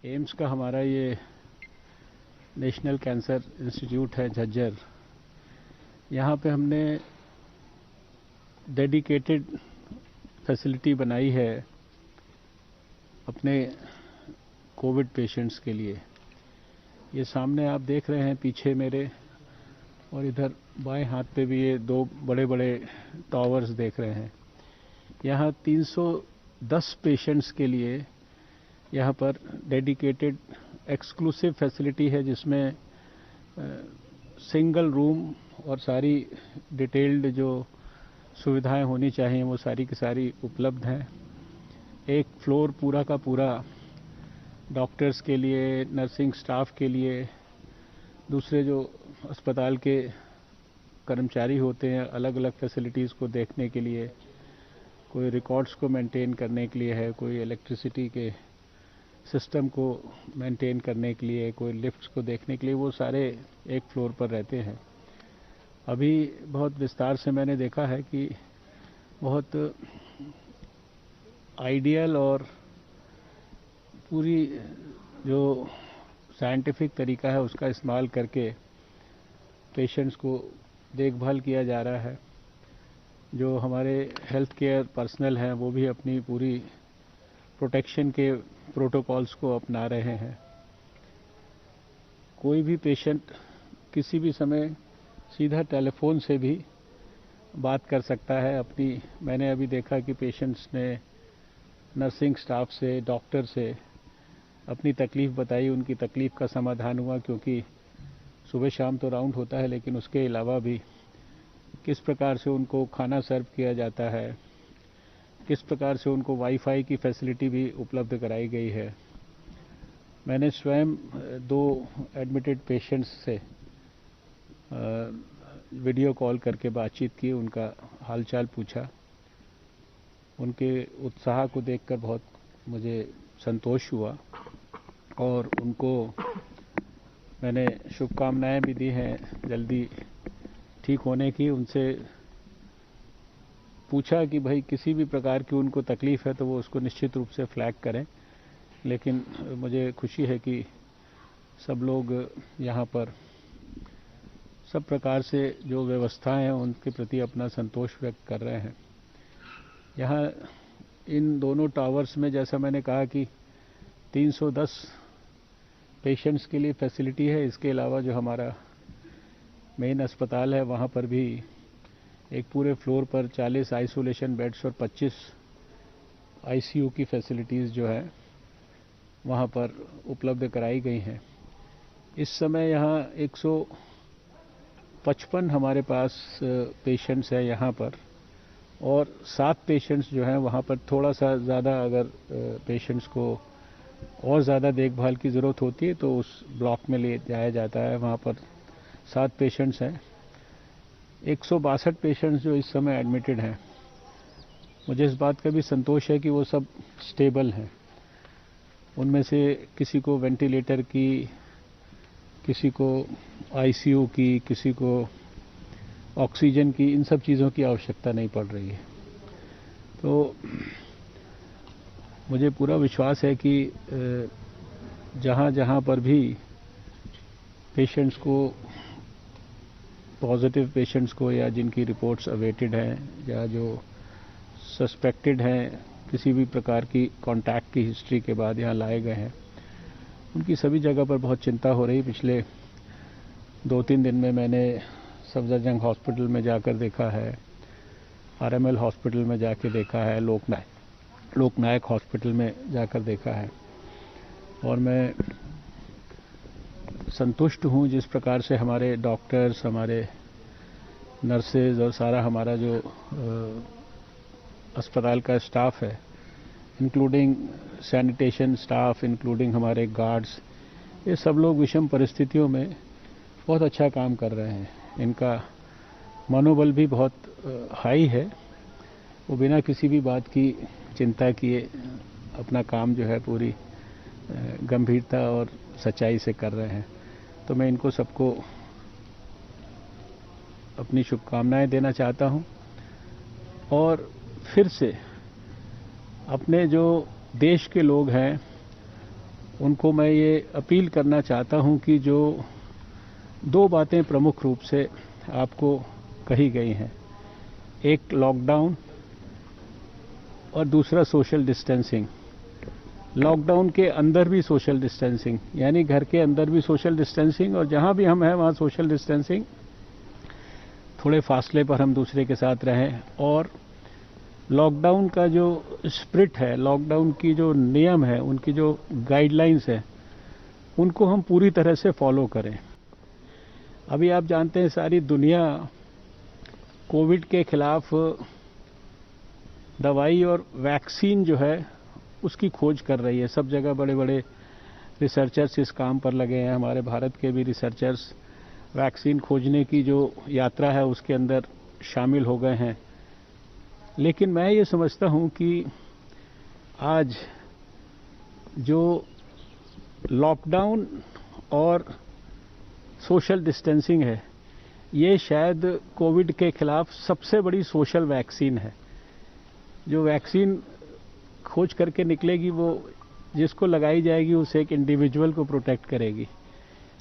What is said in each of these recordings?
AIIMS का हमारा ये नेशनल कैंसर इंस्टीट्यूट है झज्जर। यहाँ पे हमने डेडिकेटेड फैसिलिटी बनाई है अपने कोविड पेशेंट्स के लिए। ये सामने आप देख रहे हैं पीछे मेरे, और इधर बाएं हाथ पे भी ये दो बड़े बड़े टावर्स देख रहे हैं। यहाँ 310 पेशेंट्स के लिए यहाँ पर डेडिकेटेड एक्सक्लूसिव फैसिलिटी है, जिसमें सिंगल रूम और सारी डिटेल्ड जो सुविधाएं होनी चाहिए वो सारी की सारी उपलब्ध हैं। एक फ्लोर पूरा का पूरा डॉक्टर्स के लिए, नर्सिंग स्टाफ के लिए, दूसरे जो अस्पताल के कर्मचारी होते हैं अलग अलग फैसिलिटीज़ को देखने के लिए, कोई रिकॉर्ड्स को मेंटेन करने के लिए है, कोई इलेक्ट्रिसिटी के सिस्टम को मेंटेन करने के लिए, कोई लिफ्ट्स को देखने के लिए, वो सारे एक फ्लोर पर रहते हैं। अभी बहुत विस्तार से मैंने देखा है कि बहुत आइडियल और पूरी जो साइंटिफिक तरीका है उसका इस्तेमाल करके पेशेंट्स को देखभाल किया जा रहा है। जो हमारे हेल्थ केयर पर्सनल हैं वो भी अपनी पूरी प्रोटेक्शन के प्रोटोकॉल्स को अपना रहे हैं। कोई भी पेशेंट किसी भी समय सीधा टेलीफोन से भी बात कर सकता है अपनी। मैंने अभी देखा कि पेशेंट्स ने नर्सिंग स्टाफ से, डॉक्टर से अपनी तकलीफ़ बताई, उनकी तकलीफ़ का समाधान हुआ। क्योंकि सुबह शाम तो राउंड होता है, लेकिन उसके अलावा भी किस प्रकार से उनको खाना सर्व किया जाता है, किस प्रकार से उनको वाईफाई की फैसिलिटी भी उपलब्ध कराई गई है। मैंने स्वयं 2 एडमिटेड पेशेंट्स से वीडियो कॉल करके बातचीत की, उनका हालचाल पूछा। उनके उत्साह को देखकर बहुत मुझे संतोष हुआ और उनको मैंने शुभकामनाएं भी दी हैं जल्दी ठीक होने की। उनसे पूछा कि भाई किसी भी प्रकार की उनको तकलीफ़ है तो वो उसको निश्चित रूप से फ्लैग करें, लेकिन मुझे खुशी है कि सब लोग यहाँ पर सब प्रकार से जो व्यवस्थाएं हैं उनके प्रति अपना संतोष व्यक्त कर रहे हैं। यहाँ इन दोनों टावर्स में जैसा मैंने कहा कि 310 पेशेंट्स के लिए फैसिलिटी है। इसके अलावा जो हमारा मेन अस्पताल है वहाँ पर भी एक पूरे फ्लोर पर 40 आइसोलेशन बेड्स और 25 आईसीयू की फैसिलिटीज़ जो है वहाँ पर उपलब्ध कराई गई हैं। इस समय यहाँ 155 हमारे पास पेशेंट्स हैं यहाँ पर, और 7 पेशेंट्स जो हैं वहाँ पर थोड़ा सा ज़्यादा अगर पेशेंट्स को और ज़्यादा देखभाल की ज़रूरत होती है तो उस ब्लॉक में ले जाया जाता है। वहाँ पर 7 पेशेंट्स हैं। 162 पेशेंट्स जो इस समय एडमिटेड हैं, मुझे इस बात का भी संतोष है कि वो सब स्टेबल हैं। उनमें से किसी को वेंटिलेटर की, किसी को आईसीयू की, किसी को ऑक्सीजन की, इन सब चीज़ों की आवश्यकता नहीं पड़ रही है। तो मुझे पूरा विश्वास है कि जहाँ जहाँ पर भी पेशेंट्स को, पॉजिटिव पेशेंट्स को, या जिनकी रिपोर्ट्स अवेटेड हैं या जो सस्पेक्टेड हैं किसी भी प्रकार की कांटेक्ट की हिस्ट्री के बाद यहाँ लाए गए हैं, उनकी सभी जगह पर बहुत चिंता हो रही। पिछले 2-3 दिन में मैंने सफदरजंग हॉस्पिटल में जाकर देखा है, आरएमएल हॉस्पिटल में जाकर देखा है, लोकनायक हॉस्पिटल में जाकर देखा है, और मैं संतुष्ट हूँ जिस प्रकार से हमारे डॉक्टर्स, हमारे नर्सेज और सारा हमारा जो अस्पताल का स्टाफ है, इंक्लूडिंग सैनिटेशन स्टाफ, इंक्लूडिंग हमारे गार्ड्स, ये सब लोग विषम परिस्थितियों में बहुत अच्छा काम कर रहे हैं। इनका मनोबल भी बहुत हाई है। वो बिना किसी भी बात की चिंता किए अपना काम जो है पूरी गंभीरता और सच्चाई से कर रहे हैं। तो मैं इनको सबको अपनी शुभकामनाएं देना चाहता हूं, और फिर से अपने जो देश के लोग हैं उनको मैं ये अपील करना चाहता हूं कि जो दो बातें प्रमुख रूप से आपको कही गई हैं, एक लॉकडाउन और दूसरा सोशल डिस्टेंसिंग। लॉकडाउन के अंदर भी सोशल डिस्टेंसिंग, यानी घर के अंदर भी सोशल डिस्टेंसिंग और जहां भी हम हैं वहां सोशल डिस्टेंसिंग, थोड़े फासले पर हम दूसरे के साथ रहें। और लॉकडाउन का जो स्पिरिट है, लॉकडाउन की जो नियम है, उनकी जो गाइडलाइंस है, उनको हम पूरी तरह से फॉलो करें। अभी आप जानते हैं सारी दुनिया कोविड के खिलाफ दवाई और वैक्सीन जो है उसकी खोज कर रही है। सब जगह बड़े बड़े रिसर्चर्स इस काम पर लगे हैं। हमारे भारत के भी रिसर्चर्स वैक्सीन खोजने की जो यात्रा है उसके अंदर शामिल हो गए हैं। लेकिन मैं ये समझता हूं कि आज जो लॉकडाउन और सोशल डिस्टेंसिंग है, ये शायद कोविड के खिलाफ सबसे बड़ी सोशल वैक्सीन है। जो वैक्सीन खोज करके निकलेगी वो जिसको लगाई जाएगी उसे एक इंडिविजुअल को प्रोटेक्ट करेगी।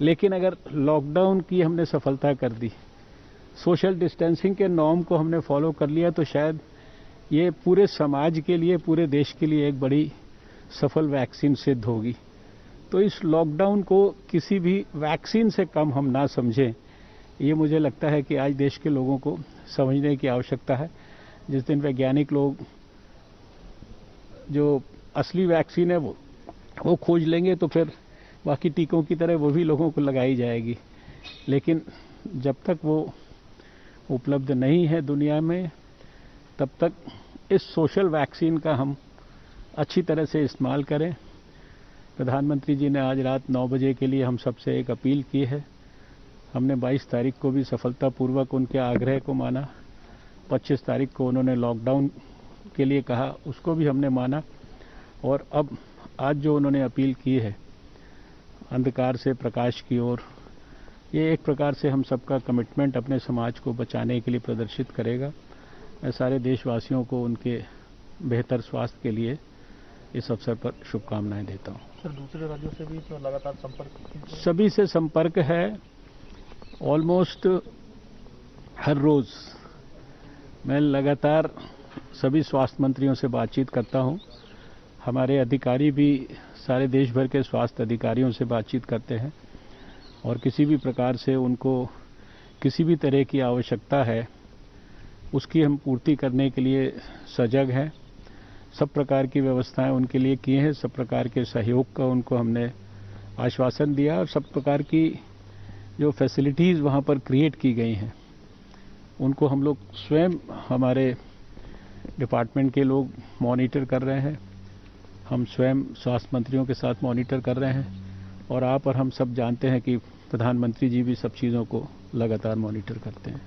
लेकिन अगर लॉकडाउन की हमने सफलता कर दी, सोशल डिस्टेंसिंग के नॉर्म को हमने फॉलो कर लिया, तो शायद ये पूरे समाज के लिए, पूरे देश के लिए एक बड़ी सफल वैक्सीन सिद्ध होगी। तो इस लॉकडाउन को किसी भी वैक्सीन से कम हम ना समझें, ये मुझे लगता है कि आज देश के लोगों को समझने की आवश्यकता है। जिस दिन वैज्ञानिक लोग जो असली वैक्सीन है वो खोज लेंगे तो फिर बाकी टीकों की तरह वो भी लोगों को लगाई जाएगी। लेकिन जब तक वो उपलब्ध नहीं है दुनिया में, तब तक इस सोशल वैक्सीन का हम अच्छी तरह से इस्तेमाल करें। प्रधानमंत्री जी ने आज रात 9 बजे के लिए हम सबसे एक अपील की है। हमने 22 तारीख को भी सफलतापूर्वक उनके आग्रह को माना। 25 तारीख को उन्होंने लॉकडाउन के लिए कहा, उसको भी हमने माना। और अब आज जो उन्होंने अपील की है अंधकार से प्रकाश की ओर, ये एक प्रकार से हम सबका कमिटमेंट अपने समाज को बचाने के लिए प्रदर्शित करेगा। मैं सारे देशवासियों को उनके बेहतर स्वास्थ्य के लिए इस अवसर पर शुभकामनाएं देता हूं। सर, दूसरे राज्यों से भी तो लगातार संपर्क? सभी से संपर्क है, ऑलमोस्ट हर रोज मैं लगातार सभी स्वास्थ्य मंत्रियों से बातचीत करता हूं। हमारे अधिकारी भी सारे देश भर के स्वास्थ्य अधिकारियों से बातचीत करते हैं और किसी भी प्रकार से उनको किसी भी तरह की आवश्यकता है उसकी हम पूर्ति करने के लिए सजग हैं। सब प्रकार की व्यवस्थाएं उनके लिए की हैं, सब प्रकार के सहयोग का उनको हमने आश्वासन दिया और सब प्रकार की जो फैसिलिटीज़ वहाँ पर क्रिएट की गई हैं उनको हम लोग स्वयं, हमारे डिपार्टमेंट के लोग मॉनिटर कर रहे हैं। हम स्वयं स्वास्थ्य मंत्रियों के साथ मॉनिटर कर रहे हैं और आप और हम सब जानते हैं कि प्रधानमंत्री जी भी सब चीज़ों को लगातार मॉनिटर करते हैं।